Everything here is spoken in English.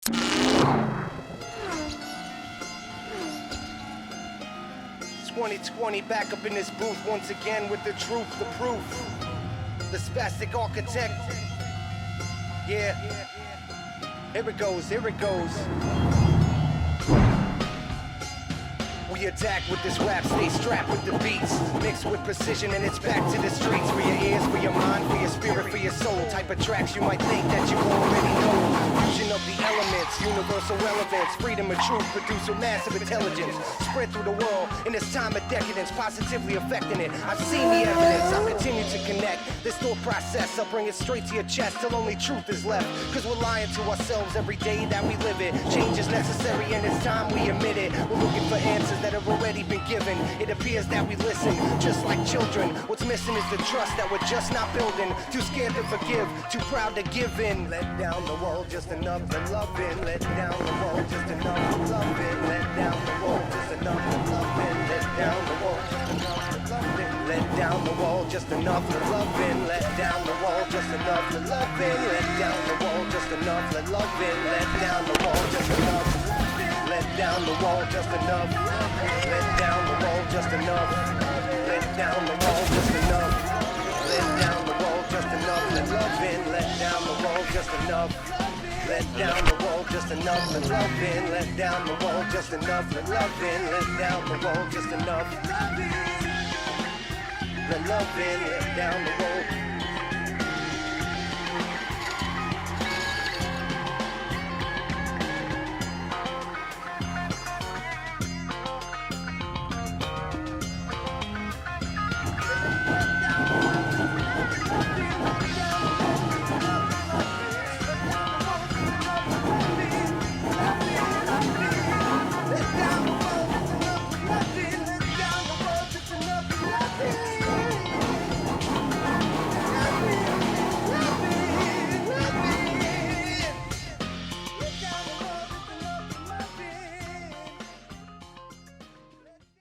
2020 back up in this booth once again with the truth, the proof. The SpaZtic architect. Yeah. Here it goes, here it goes. We attack with this rap, stay strapped with the beats. Mixed with precision and it's back to the streets. For your ears, for your mind, for your spirit, for your soul. Type of tracks you might think that you already know. Fusion of the elements, universal relevance. Freedom of truth, produce a massive intelligence. Spread through the world in this time of decadence, positively affecting it. I've seen the evidence, I'll continue to connect. This thought process, I'll bring it straight to your chest till only truth is left. Cause we're lying to ourselves every day that we live it. Change is necessary and it's time we admit it. We're looking for answers that have already been given. It appears that we listen just like children. What's missing is the trust that we're just not building. Too scared to forgive, too proud to give in. Let down the wall just enough to love it. Let down the wall just enough to love it. Let down the wall just enough to love it. Let down the wall just enough to love it. Let down the wall just enough to love it. Let down the wall just enough to love it. Let down the wall just enough to love it. Let down the wall just enough. Let down the wall just enough. Let down the wall just enough. Let down the wall just enough. Let down the wall just enough. Let love in. Let down the wall just enough. Let down the wall just enough. Let love in. Let down the wall just enough. Let love in. Let down the wall just enough. Let love in. Let down the wall.